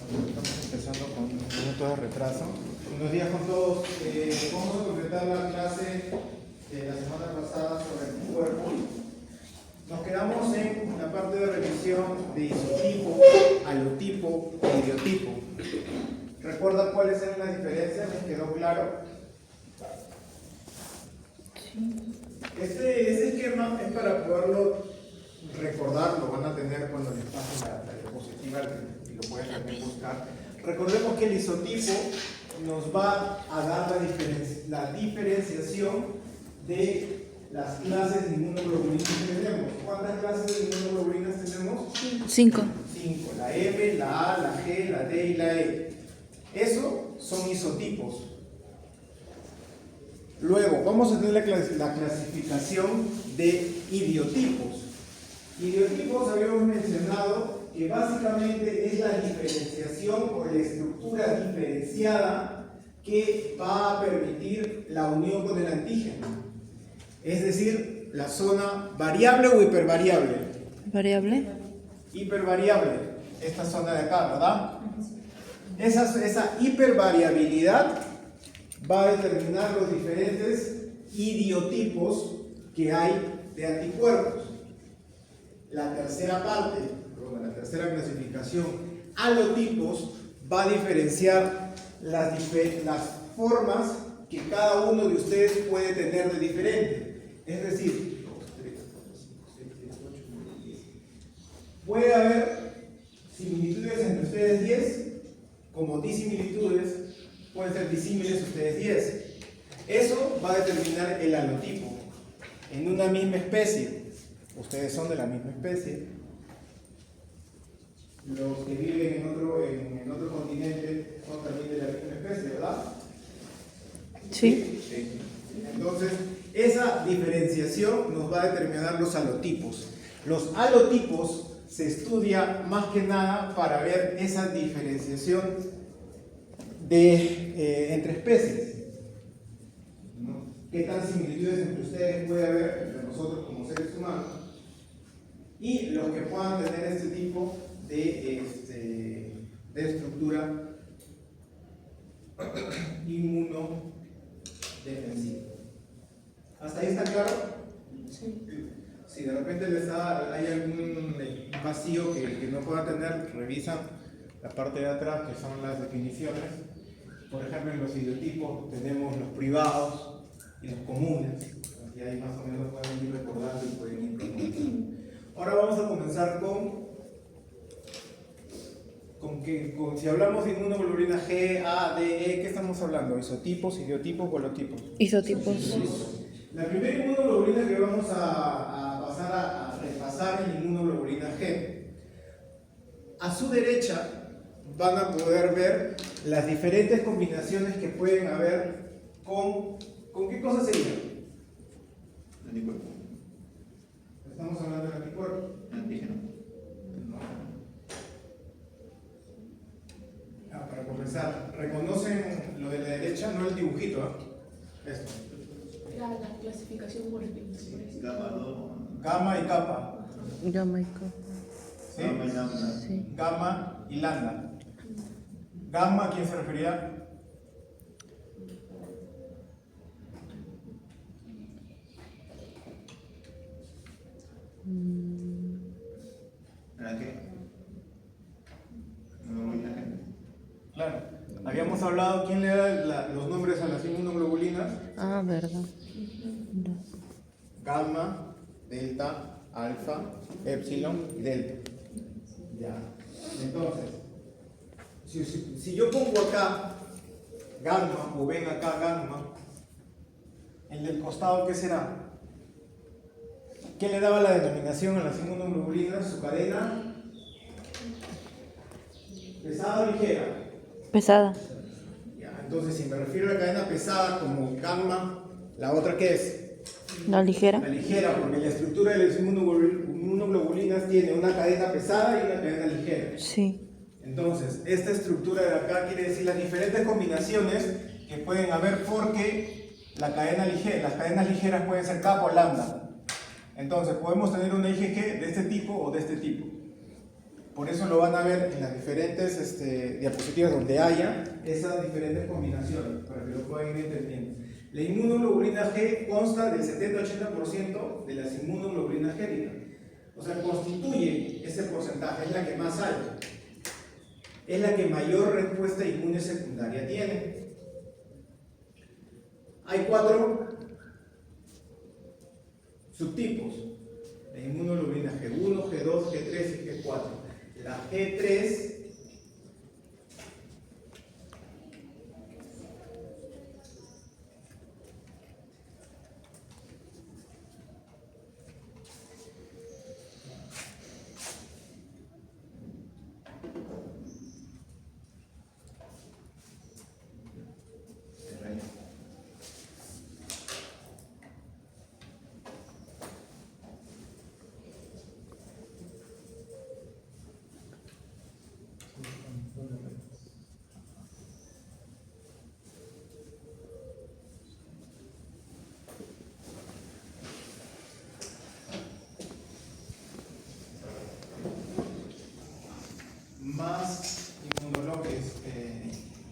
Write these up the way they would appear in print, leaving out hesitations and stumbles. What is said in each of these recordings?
Estamos empezando con un minuto de retraso. Buenos días con todos. Vamos a completar la clase de la semana pasada sobre el cuerpo. Nos quedamos en la parte de revisión de isotipo, halotipo e idiotipo. ¿Recuerda cuáles eran las diferencias? ¿Les quedó claro? Sí. Este esquema es para poderlo recordar, lo van a tener cuando les pasen la diapositiva y lo pueden también buscar. Recordemos que el isotipo nos va a dar la diferenciación de las clases de inmunoglobulinas que tenemos. ¿Cuántas clases de inmunoglobulinas tenemos? 5. 5. La M, la A, la G, la D y la E. Eso son isotipos. Luego, vamos a tener la clasificación de idiotipos. Idiotipos habíamos mencionado que básicamente es la diferenciación o la estructura diferenciada que va a permitir la unión con el antígeno. Es decir, la zona variable o hipervariable. Variable. Hipervariable, esta zona de acá, ¿verdad? Esa hipervariabilidad va a determinar los diferentes idiotipos que hay de anticuerpos. La tercera parte, la tercera clasificación, halotipos, va a diferenciar las formas que cada uno de ustedes puede tener de diferente. Es decir, puede haber similitudes entre ustedes 10, como disimilitudes pueden ser disímiles ustedes 10. Eso va a determinar el halotipo. En una misma especie, ustedes son de la misma especie. Los que viven en otro continente son también de la misma especie, ¿verdad? Sí. Entonces, esa diferenciación nos va a determinar los halotipos. Los halotipos se estudia más que nada para ver esa diferenciación entre especies, ¿no? ¿Qué tan similitudes entre ustedes puede haber entre nosotros como seres humanos? Y los que puedan tener este tipo de estructura inmunodefensiva. ¿Hasta ahí está claro? Sí. Si de repente hay algún vacío que no pueda tener, revisan la parte de atrás, que son las definiciones. Por ejemplo, en los idiotipos tenemos los privados y los comunes. Y ahí más o menos pueden ir recordando y pueden ir recordando. Ahora vamos a comenzar si hablamos de inmunoglobulina G, A, D, E, ¿qué estamos hablando? ¿Isotipos, idiotipos, holotipos? Isotipos. La primera inmunoglobulina que vamos a pasar a repasar es la inmunoglobulina G. A su derecha van a poder ver las diferentes combinaciones que pueden haber ¿con qué cosa sería? Anticuerpo. Estamos hablando del anticuerpo. Antígeno. No. Para comenzar, ¿reconocen lo de la derecha? No el dibujito, ¿eh? Esto. La clasificación por especie. Gamma 2. Gamma y kappa. Gamma y kappa. ¿Sí? Gamma y lambda. Sí. Gamma y lambda. Gamma, ¿a quién se refería? ¿Para qué? No voy a la gente. Claro. Habíamos hablado quién le da los nombres a las inmunoglobulinas. Ah, verdad. Gamma, delta, alfa, epsilon y delta. Ya. Entonces, si yo pongo acá gamma o ven acá gamma, el del costado, ¿qué será? ¿Qué le daba la denominación a las inmunoglobulinas? Su cadena pesada o ligera. Pesada. Ya, entonces, si me refiero a la cadena pesada como gamma, ¿la otra qué es? La ligera. La ligera, porque la estructura de las inmunoglobulinas tiene una cadena pesada y una cadena ligera. Sí. Entonces, esta estructura de acá quiere decir las diferentes combinaciones que pueden haber porque las cadenas ligeras pueden ser kappa o lambda. Entonces, podemos tener una IgG de este tipo o de este tipo. Por eso lo van a ver en las diferentes diapositivas donde haya esas diferentes combinaciones, para que lo puedan ir entendiendo. La inmunoglobulina G consta del 70-80% de las inmunoglobulinas géricas. O sea, constituye ese porcentaje, es la que más hay. Es la que mayor respuesta inmune secundaria tiene. Hay 4 subtipos de inmunoglobulina G1, G2, G3 y G4. La G3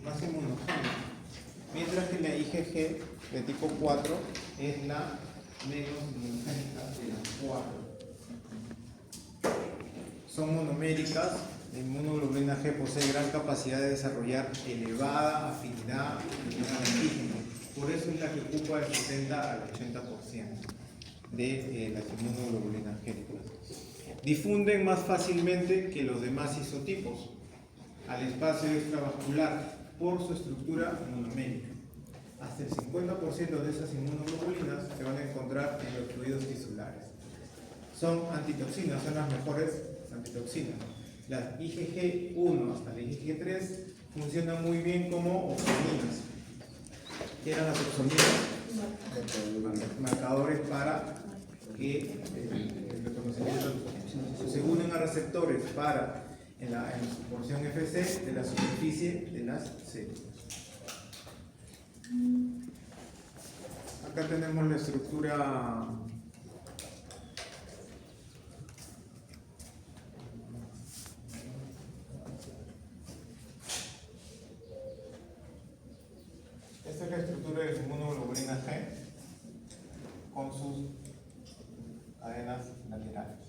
más inmunogénica, mientras que la IgG de tipo 4 es la menos inmunogénica de las 4. Son monoméricas. La inmunoglobulina G posee gran capacidad de desarrollar elevada afinidad al antígeno. Por eso es la que ocupa el 70 al 80% de las inmunoglobulinas géricas. Difunden más fácilmente que los demás isotipos al espacio extravascular por su estructura monomérica. Hasta el 50% de esas inmunoglobulinas se van a encontrar en los fluidos tisulares. Son antitoxinas, son las mejores antitoxinas. Las IgG1 hasta la IgG3 funcionan muy bien como opsoninas. ¿Qué eran las opsoninas? Marcadores para que el reconocimiento se unen a receptores para en su porción FC de la superficie de las células. Acá tenemos la estructura esta es la estructura de la inmunoglobulina G con sus cadenas laterales.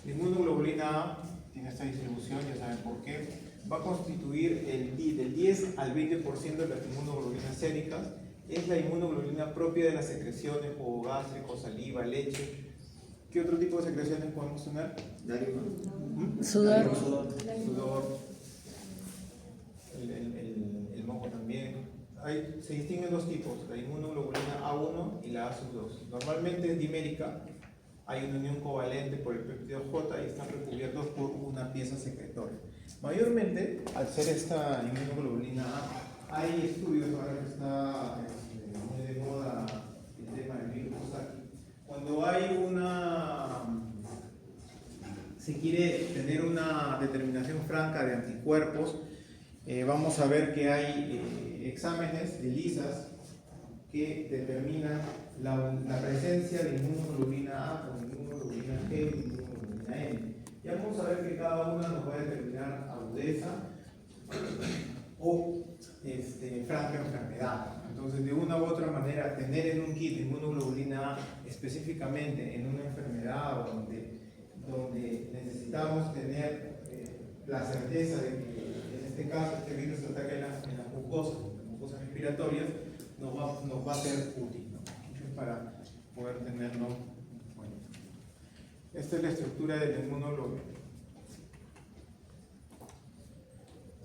La inmunoglobulina A tiene esta distribución, ya saben por qué. Va a constituir del 10 al 20% de las inmunoglobulinas séricas. Es la inmunoglobulina propia de las secreciones, jugo gástrico, saliva, leche. ¿Qué otro tipo de secreciones podemos tener? Sudor. Sudor. El moco también. Se distinguen dos tipos, la inmunoglobulina A1 y la A2. Normalmente es dimérica, hay una unión covalente por el péptido J y están recubiertos por una pieza secretoria. Mayormente, al ser esta inmunoglobulina A, hay estudios, ahora que está muy de moda el tema del virus Coxsackie. Cuando hay se quiere tener una determinación franca de anticuerpos, vamos a ver que hay exámenes de ELISAs que determinan la presencia de inmunoglobulina A con inmunoglobulina G y inmunoglobulina M. Ya vamos a ver que cada una nos va a determinar agudeza o franca enfermedad. Entonces, de una u otra manera, tener en un kit inmunoglobulina A específicamente en una enfermedad donde necesitamos tener la certeza de que en este caso este virus ataca en las mucosas respiratorias, nos va a ser útil, ¿no? Para poder tenerlo en cuenta. Esta es la estructura del inmunoglobulina.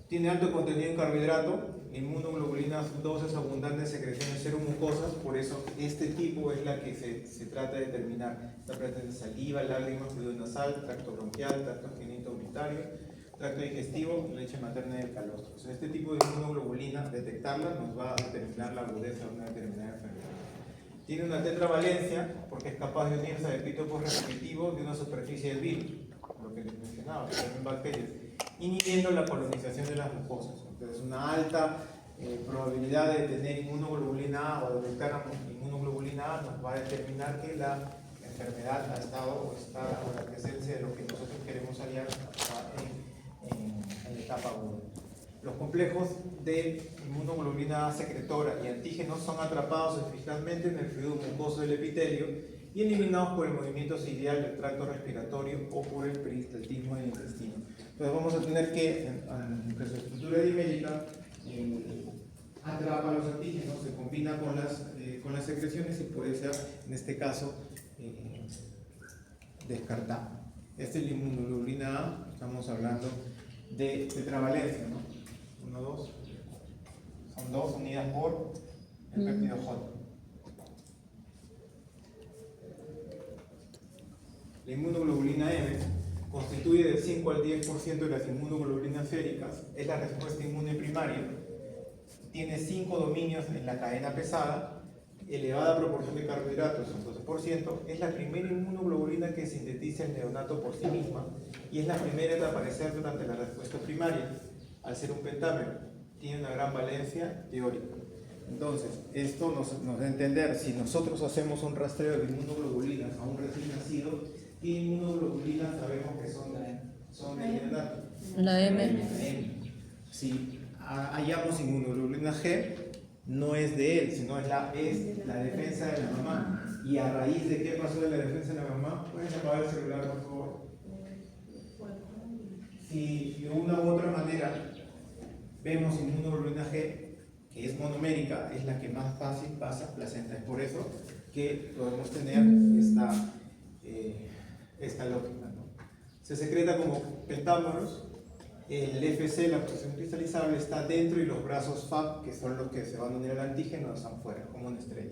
Tiene alto contenido en carbohidrato. Inmunoglobulina 2 es abundante en secreciones seromucosas, por eso este tipo es la que se trata de determinar. Está presente en saliva, lágrimas, fluido nasal, tracto bronquial, tracto genitourinario, tracto digestivo, leche materna y el calostro. O sea, este tipo de inmunoglobulina, detectarla nos va a determinar la agudeza de una determinada enfermedad. Tiene una tetravalencia porque es capaz de unirse al epítopo repetitivo de una superficie del virus, lo que les mencionaba, que son bacterias, inhibiendo la colonización de las mucosas. Entonces, una alta probabilidad de tener inmunoglobulina A o detectar inmunoglobulina A nos va a determinar que la enfermedad ha estado o está o la presencia de lo que nosotros queremos hallar en la etapa aguda. Los complejos de inmunoglobulina A secretora y antígenos son atrapados eficazmente en el fluido mucoso del epitelio y eliminados por el movimiento ciliar del tracto respiratorio o por el peristaltismo del intestino. Entonces vamos a tener que su estructura dimérica atrapa los antígenos, se combina con las secreciones y puede ser, en este caso, descartado. Esta es la inmunoglobulina A, estamos hablando de tetravalencia, ¿no? 1, 2, son 2 unidas por el péptido J. La inmunoglobulina M constituye del 5 al 10% de las inmunoglobulinas séricas, es la respuesta inmune primaria, tiene 5 dominios en la cadena pesada, elevada proporción de carbohidratos, un 12%, es la primera inmunoglobulina que sintetiza el neonato por sí misma y es la primera en aparecer durante la respuesta primaria. Al ser un pentámero, tiene una gran valencia teórica. Entonces, esto nos da a entender, si nosotros hacemos un rastreo de inmunoglobulinas a un recién nacido, ¿qué inmunoglobulinas sabemos que son de neonato? La M. Si hallamos inmunoglobulina G, no es de él, sino es la defensa de la mamá. ¿Y a raíz de qué pasó de la defensa de la mamá? ¿Pueden apagar el celular, por favor? Si de una u otra manera vemos inmunoglobulina G, que es monomérica, es la que más fácil pasa placenta. Es por eso que podemos tener esta lógica, ¿no? Se secreta como pentámeros. El FC, la protección cristalizable, está dentro y los brazos FAB, que son los que se van a unir al antígeno, están fuera, como una estrella.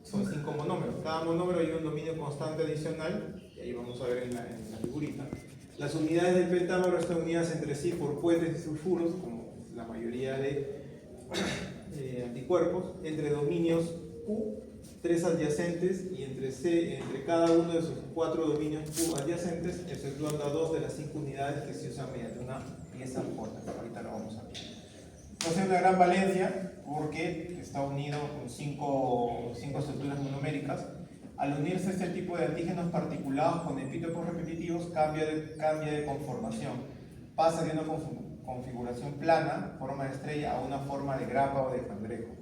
Son 5 monómeros. Cada monómero lleva un dominio constante adicional, y ahí vamos a ver en la figurita. Las unidades del pentámero están unidas entre sí por puentes de sulfuros, como la mayoría de anticuerpos, entre dominios Q, 3 adyacentes, y entre cada uno de sus 4 dominios Q adyacentes, exceptuando a 2 de las 5 unidades que se usan mediante una pieza corta. Ahorita lo vamos a ver. Posee una gran valencia porque está unido con 5 estructuras monoméricas. Al unirse este tipo de antígenos particulados con epítopos repetitivos, cambia de conformación. Pasa de una configuración plana, forma de estrella, a una forma de grapa o de cangrejo.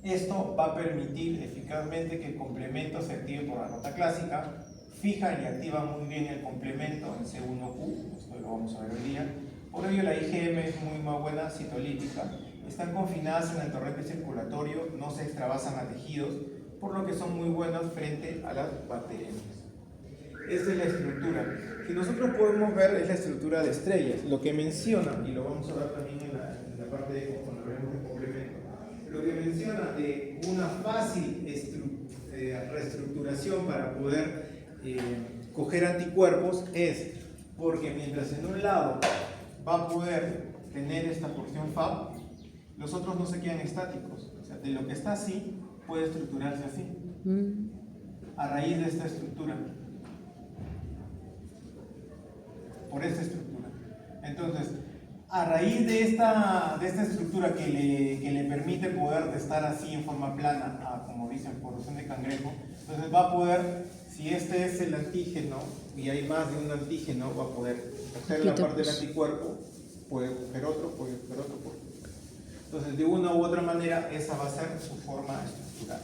Esto va a permitir eficazmente que el complemento se active por la nota clásica, fija y activa muy bien el complemento en C1Q, esto lo vamos a ver hoy día. Por ello la IgM es muy buena citolítica, están confinadas en el torrente circulatorio, no se extravasan a tejidos, por lo que son muy buenas frente a las bacterias. Esta es la estructura. Si nosotros podemos ver, es la estructura de estrellas. Lo que menciona, y lo vamos a ver también en la parte de cuando hablemos de complemento, lo que menciona de una fácil reestructuración para poder coger anticuerpos es porque mientras en un lado va a poder tener esta porción FAB, los otros no se quedan estáticos. O sea, de lo que está así, puede estructurarse así, a raíz de esta estructura. Por esta estructura. Entonces, a raíz de esta estructura que le permite poder estar así en forma plana, como dice la porción de cangrejo, entonces va a poder, si este es el antígeno y hay más de un antígeno, va a poder coger la parte del anticuerpo, puede coger otro, puede coger otro, puede coger otro. Entonces, de una u otra manera, esa va a ser su forma estructural.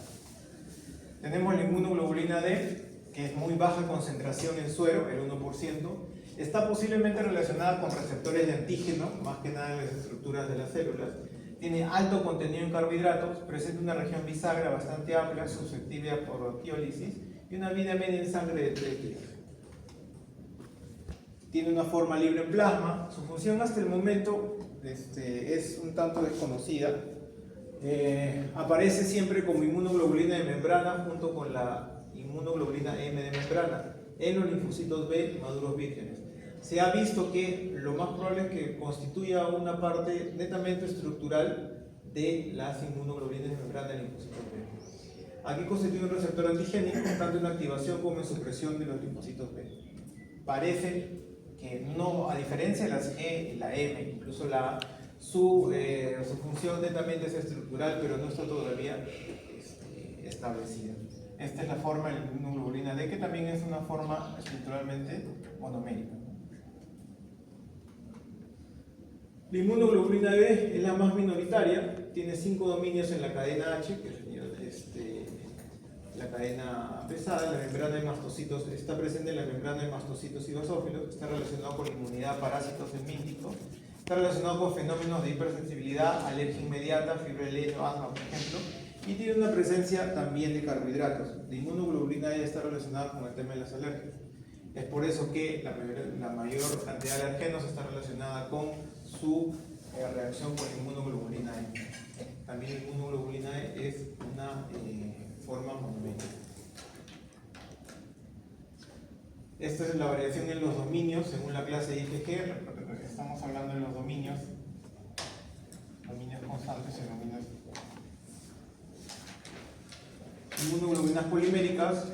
Tenemos la inmunoglobulina D, que es muy baja concentración en suero, el 1%. Está posiblemente relacionada con receptores de antígeno, más que nada en las estructuras de las células. Tiene alto contenido en carbohidratos, presenta una región bisagra bastante amplia, susceptible a proteólisis y una vida media en sangre de 3 días. Tiene una forma libre en plasma. Su función hasta el momento es un tanto desconocida. Aparece siempre como inmunoglobulina de membrana junto con la inmunoglobulina M de membrana en los linfocitos B maduros vírgenes. Se ha visto que lo más probable es que constituya una parte netamente estructural de las inmunoglobulinas de membrana del linfocito B. Aquí constituye un receptor antigénico tanto en activación como en supresión de los linfocitos B. Parece que no, a diferencia de las G, la M, incluso la A, su función netamente es estructural, pero no está todavía establecida. Esta es la forma de la inmunoglobulina D, que también es una forma estructuralmente monomérica. La inmunoglobulina B es la más minoritaria, tiene 5 dominios en la cadena H, que es la cadena pesada, la membrana de mastocitos, está presente en la membrana de mastocitos y basófilos, está relacionado con la inmunidad a parásitos semínticos, está relacionado con fenómenos de hipersensibilidad, alergia inmediata, fiebre del leño, asma, por ejemplo, y tiene una presencia también de carbohidratos. La inmunoglobulina E está relacionada con el tema de las alergias. Es por eso que la mayor cantidad de alergenos está relacionada con su reacción con la inmunoglobulina E. También la inmunoglobulina E es una forma monomérica. Esta es la variación en los dominios según la clase IgG. Estamos hablando de los dominios constantes y dominios. Inmunoglobulinas poliméricas,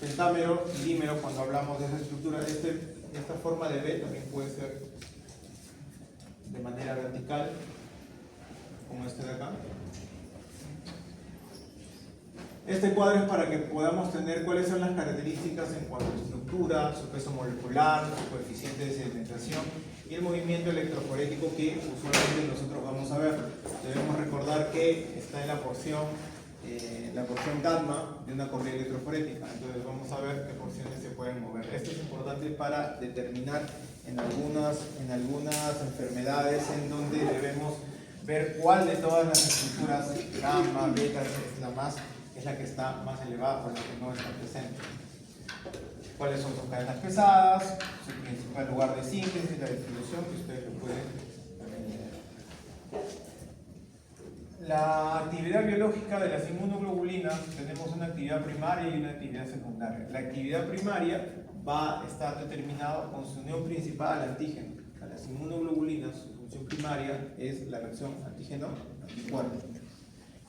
pentámero y dímero. Cuando hablamos de esa estructura, esta forma de B también puede ser de manera vertical, como este de acá. Este cuadro es para que podamos tener cuáles son las características en cuanto a estructura, su peso molecular, su coeficiente de sedimentación y el movimiento electroforético que usualmente nosotros vamos a ver. Debemos recordar que está en la porción gamma de una correa electroforética, entonces vamos a ver qué porciones se pueden mover. Esto es importante para determinar en algunas enfermedades en donde debemos ver cuál de todas las estructuras gamma, beta es la que está más elevada o la que no está presente. Cuáles son sus cadenas pesadas, su principal lugar de síntesis, la distribución, que ustedes lo pueden también leer. La actividad biológica de las inmunoglobulinas, tenemos una actividad primaria y una actividad secundaria. La actividad primaria va a estar determinada con su unión principal al antígeno. A las inmunoglobulinas, su función primaria es la reacción antígeno-anticuerpo.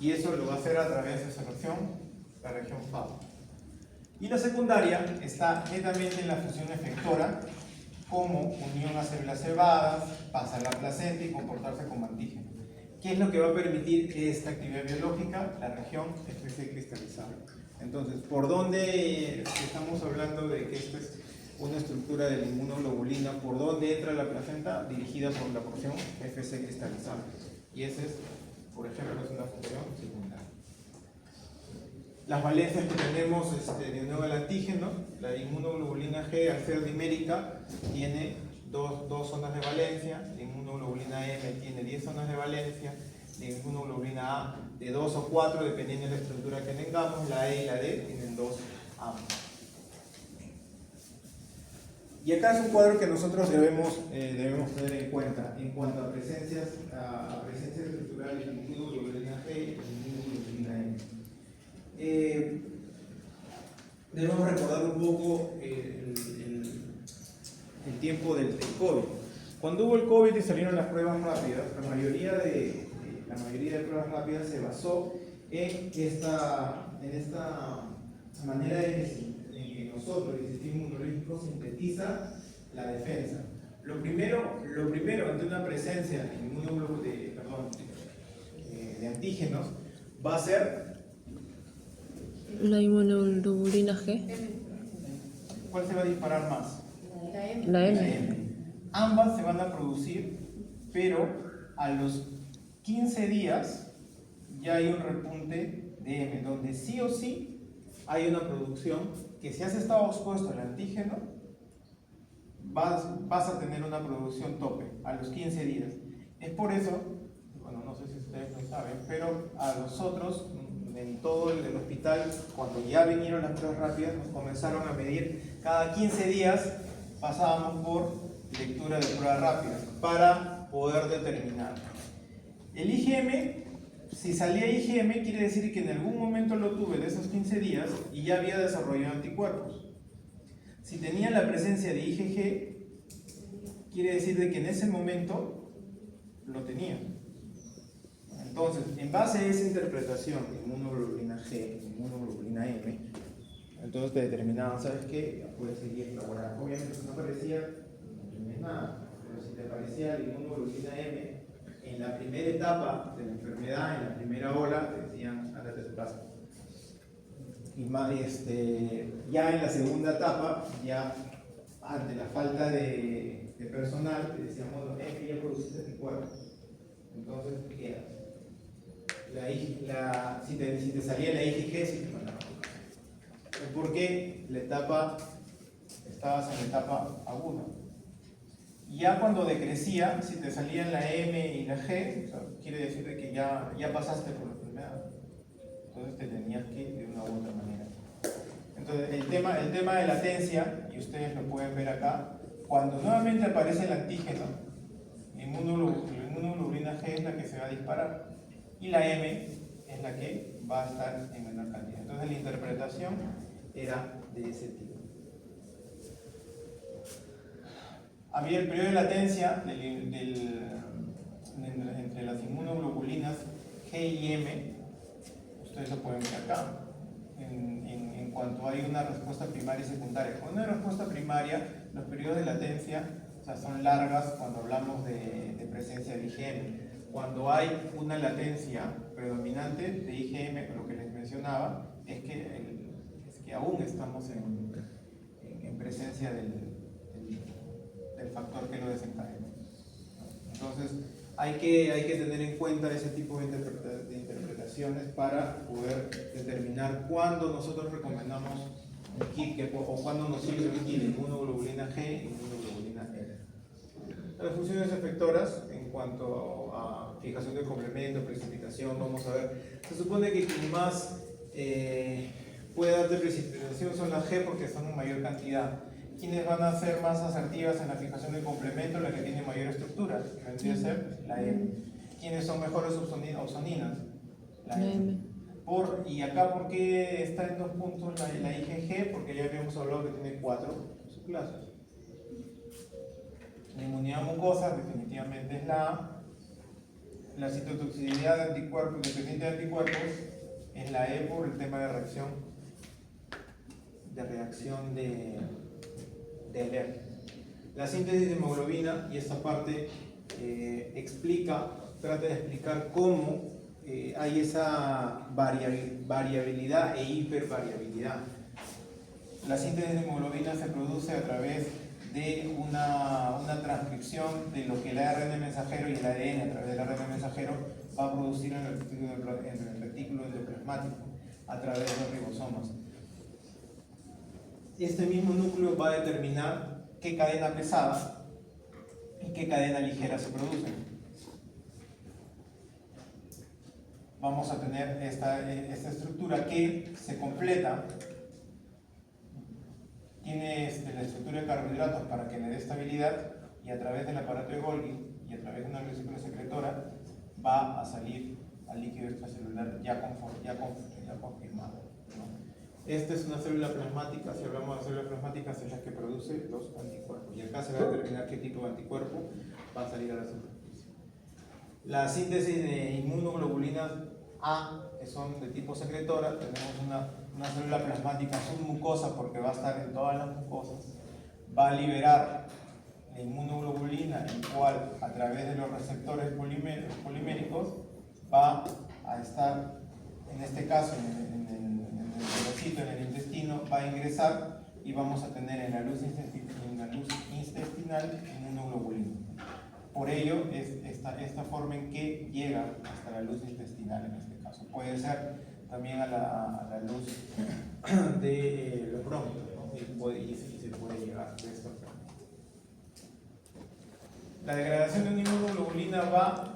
Y eso lo va a hacer a través de esa reacción, la región FAO. Y la secundaria está netamente en la función efectora, como unión a células cebadas, pasar la placenta y comportarse como antígeno. ¿Qué es lo que va a permitir esta actividad biológica? La región FC cristalizada. Entonces, ¿por dónde estamos hablando de que esta es una estructura de la inmunoglobulina? ¿Por dónde entra la placenta? Dirigida por la porción FC cristalizada. Y ese es, por ejemplo, es una función secundaria. Las valencias que tenemos de nuevo al antígeno, la inmunoglobulina G, al ser dimérica, tiene dos zonas de valencia, la inmunoglobulina M tiene 10 zonas de valencia, la inmunoglobulina A de 2 o 4, dependiendo de la estructura que tengamos, la E y la D tienen 2 ambas. Y acá es un cuadro que nosotros debemos tener en cuenta en cuanto a presencia estructural de la inmunoglobulina G y la inmunoglobulina M. Debemos recordar un poco el tiempo del COVID. Cuando hubo el COVID y salieron las pruebas rápidas, la mayoría de pruebas rápidas se basó en esta manera en que nosotros, el sistema inmunológico, sintetiza la defensa. Lo primero ante una presencia de antígenos va a ser La inmunoglobulina G. ¿cuál se va a disparar más? La M. Ambas se van a producir, pero a los 15 días ya hay un repunte de M, donde sí o sí hay una producción que, si has estado expuesto al antígeno, vas a tener una producción tope a los 15 días. Es por eso, bueno, no sé si ustedes lo saben, pero a nosotros en todo el hospital, cuando ya vinieron las pruebas rápidas, nos comenzaron a medir cada 15 días. Pasábamos por lectura de pruebas rápidas para poder determinar. El IgM, si salía IgM, quiere decir que en algún momento lo tuve de esos 15 días y ya había desarrollado anticuerpos. Si tenía la presencia de IgG, quiere decir de que en ese momento lo tenía. Entonces, en base a esa interpretación, inmunoglobulina G, inmunoglobulina M, entonces te determinaban, ¿sabes qué? Ya puedes seguir laborando. Obviamente, si no aparecía, no tenías nada. Pero si te aparecía la inmunoglobulina M en la primera etapa de la enfermedad, en la primera ola, te decían, ándate a tu casa. Y ya en la segunda etapa, ya ante la falta de personal, te decíamos, que ya produciste anticuerpos. Entonces, ¿qué haces? Si te salía la IgG, sí te mandaban a tu casa. Porque estabas en la etapa aguda. Y ya cuando decrecía, si te salían la M y la G, o sea, quiere decir que ya pasaste por la enfermedad. Entonces te tenías que ir de una u otra manera. Entonces el tema de latencia, y ustedes lo pueden ver acá, cuando nuevamente aparece el antígeno, la inmunoglobulina G es la que se va a disparar y la M es la que va a estar en menor cantidad. Entonces la interpretación era de ese tipo. Había el periodo de latencia entre las inmunoglobulinas G y M, ustedes lo pueden ver acá, en cuanto hay una respuesta primaria y secundaria. Cuando hay respuesta primaria, los periodos de latencia son largas cuando hablamos de presencia de IgM. Cuando hay una latencia predominante de IgM, lo que les mencionaba, es que aún estamos en presencia del factor que lo desencadena. Entonces, hay que tener en cuenta ese tipo de interpretaciones para poder determinar cuándo nosotros recomendamos un kit o cuándo nos sirve un kit de inmunoglobulina G y inmunoglobulina R. Las funciones efectoras, en cuanto a fijación de complemento, precipitación, vamos a ver, se supone que quien más puede dar de precipitación son las G porque son en mayor cantidad. ¿Quiénes van a ser más asertivas en la fijación de complemento? La que tiene mayor estructura, que vendría a ser la M. ¿Quiénes son mejores opsoninas? La M. Y acá, ¿por qué está en 2 puntos la IgG? Porque ya habíamos hablado que tiene 4 subclases. La inmunidad mucosa definitivamente es la A. La citotoxicidad de anticuerpos, independiente de anticuerpos, es la E por el tema de reacción de Lehr. La síntesis de hemoglobina, y esta parte trata de explicar cómo hay esa variabilidad e hipervariabilidad. La síntesis de hemoglobina se produce a través de una transcripción de lo que el ARN mensajero y el ADN a través del ARN mensajero va a producir en el retículo endoplasmático a través de los ribosomas. Este mismo núcleo va a determinar qué cadena pesada y qué cadena ligera se producen. Vamos a tener esta estructura que se completa, tiene la estructura de carbohidratos para que le dé estabilidad y a través del aparato de Golgi y a través de una vesícula secretora va a salir al líquido extracelular ya confirmado. Esta es una célula plasmática, si hablamos de células plasmáticas es la que produce los anticuerpos y acá se va a determinar qué tipo de anticuerpo va a salir a la superficie. La síntesis de inmunoglobulinas A, que son de tipo secretora, tenemos una célula plasmática submucosa porque va a estar en todas las mucosas, va a liberar la inmunoglobulina, el cual a través de los receptores poliméricos va a estar, en este caso en el velocito, en el intestino, va a ingresar y vamos a tener en la luz intestinal inmunoglobulina. Por ello es esta forma en que llega hasta la luz intestinal en este caso. Puede ser también a la luz de los bronquios, ¿no? y se puede llegar de esta forma. La degradación de una inmunoglobulina va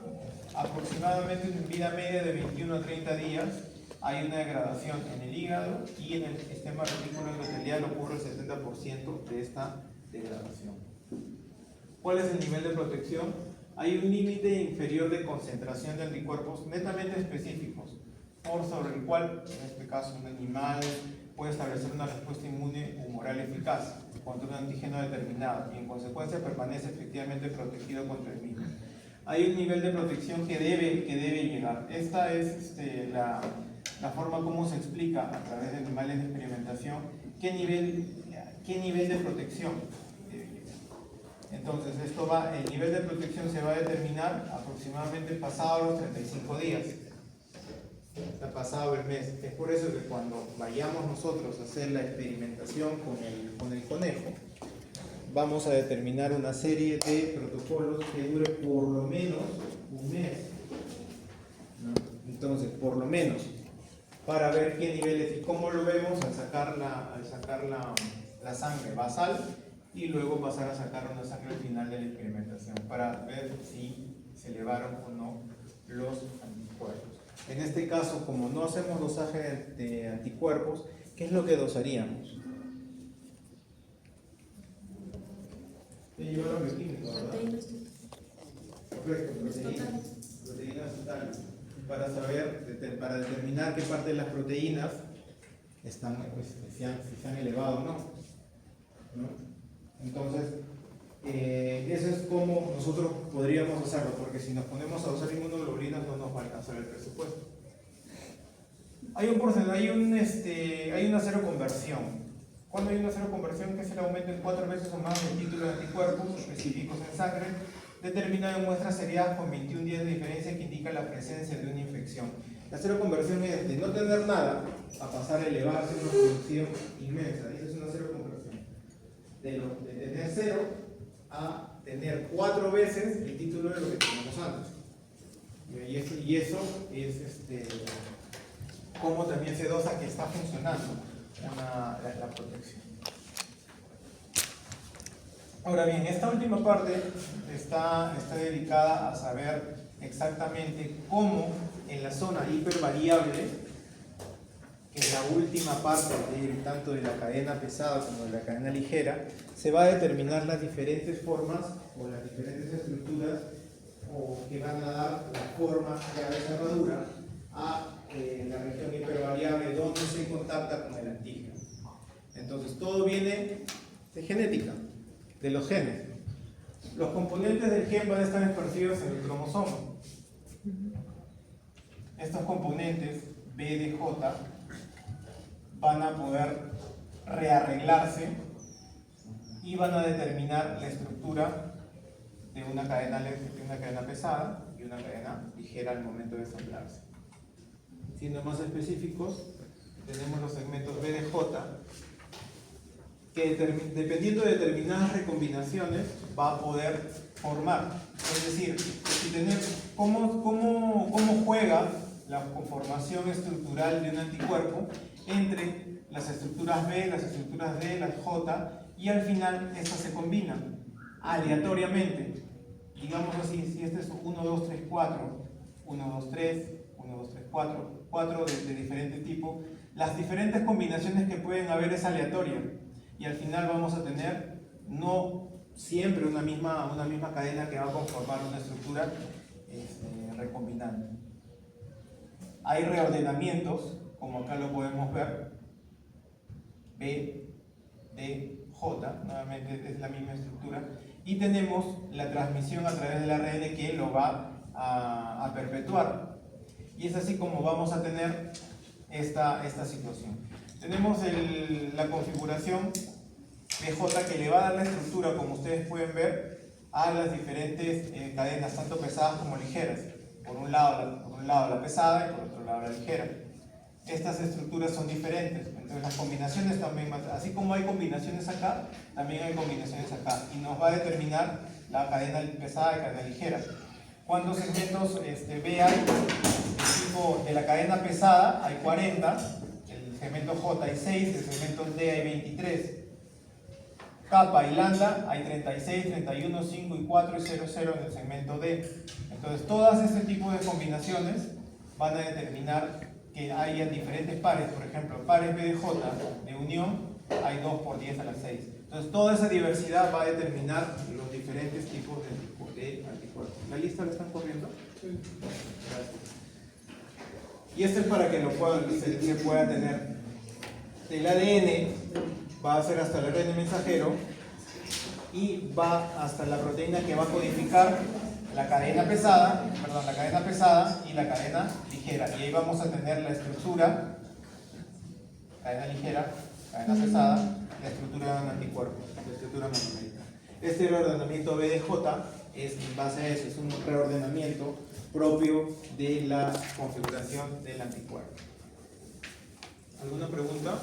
aproximadamente en vida media de 21 a 30 días. Hay una degradación en el hígado y en el sistema retículo endotelial ocurre el 70% de esta degradación. ¿Cuál es el nivel de protección? Hay un límite inferior de concentración de anticuerpos netamente específicos, por sobre el cual, en este caso un animal, puede establecer una respuesta inmune humoral eficaz contra un antígeno determinado y en consecuencia permanece efectivamente protegido contra el mismo. Hay un nivel de protección que debe llegar. Esta es la forma como se explica a través de animales de experimentación qué nivel de protección debe llegar. Entonces, el nivel de protección se va a determinar aproximadamente pasado los 35 días. Está pasado el mes. Es por eso que cuando vayamos nosotros a hacer la experimentación con el conejo, vamos a determinar una serie de protocolos que dure por lo menos un mes, ¿no? Entonces, por lo menos, para ver qué niveles y cómo lo vemos al sacar la sangre basal y luego pasar a sacar una sangre al final de la experimentación para ver si se elevaron o no los anticuerpos. En este caso, como no hacemos dosaje de anticuerpos, ¿qué es lo que dosaríamos? Llevaron el químico, ¿verdad? Correcto, proteínas totales. Para determinar qué parte de las proteínas están, si se han elevado o no. Entonces, eso es como nosotros podríamos hacerlo, porque si nos ponemos a usar inmunoglobulinas no nos va a alcanzar el presupuesto. Hay una seroconversión. Cuando hay una seroconversión, que es el aumento en 4 veces o más del título de anticuerpos específicos en sangre, determinado en muestras seriadas con 21 días de diferencia, que indica la presencia de una infección. La seroconversión es de no tener nada a pasar a elevarse una producción inmensa. Esa es una seroconversión. De tener 0 a tener 4 veces el título de lo que teníamos antes. Y eso es cómo también se dosa que está funcionando la protección. Ahora bien, esta última parte está dedicada a saber exactamente cómo en la zona hipervariable, que es la última parte tanto de la cadena pesada como de la cadena ligera, se va a determinar las diferentes formas o las diferentes estructuras que van a dar la forma de la cerradura a la región hipervariable donde se contacta con el antígeno. Entonces todo viene de genética, de los genes. Los componentes del gen van a estar esparcidos en el cromosoma. Estos componentes B de J van a poder rearreglarse y van a determinar la estructura de una cadena pesada y una cadena ligera al momento de ensamblarse. Siendo más específicos, tenemos los segmentos B de J, que dependiendo de determinadas recombinaciones va a poder formar. Es decir, si tenemos cómo juega la conformación estructural de un anticuerpo entre las estructuras B, las estructuras D, las J, y al final estas se combinan aleatoriamente. Digamos así, si este es 1, 2, 3, 4, 1, 2, 3, 1, 2, 3, 4, 4 de diferente tipo, las diferentes combinaciones que pueden haber es aleatoria. Y al final vamos a tener no siempre una misma cadena que va a conformar una estructura recombinante. Hay reordenamientos, como acá lo podemos ver, B, D, J, nuevamente es la misma estructura, y tenemos la transmisión a través del ARN que lo va a perpetuar. Y es así como vamos a tener esta situación. Tenemos la configuración de J que le va a dar la estructura, como ustedes pueden ver, a las diferentes cadenas, tanto pesadas como ligeras. Por un lado la pesada y por otro lado la ligera. Estas estructuras son diferentes, entonces las combinaciones también, así como hay combinaciones acá, también hay combinaciones acá, y nos va a determinar la cadena pesada y la cadena ligera. ¿Cuántos segmentos B hay? De la cadena pesada hay 40, el segmento J hay 6, el segmento D hay 23. Kappa y lambda hay 36, 31, 5 y 4 y 0, 0 en el segmento D. Entonces todas este tipo de combinaciones van a determinar que haya diferentes pares. Por ejemplo, pares B de J de unión hay 2 por 10 a la 6. Entonces toda esa diversidad va a determinar los diferentes tipos de anticuerpos. ¿La lista la están corriendo? Sí. Gracias. Y esto es para que se pueda tener. El ADN va a ser hasta el ARN mensajero y va hasta la proteína que va a codificar la cadena pesada y la cadena ligera. Y ahí vamos a tener la estructura, cadena ligera, cadena pesada, la estructura de un anticuerpo, la estructura monomérica. Este reordenamiento BDJ es en base a eso, es un reordenamiento propio de la configuración del anticuerpo. ¿Alguna pregunta?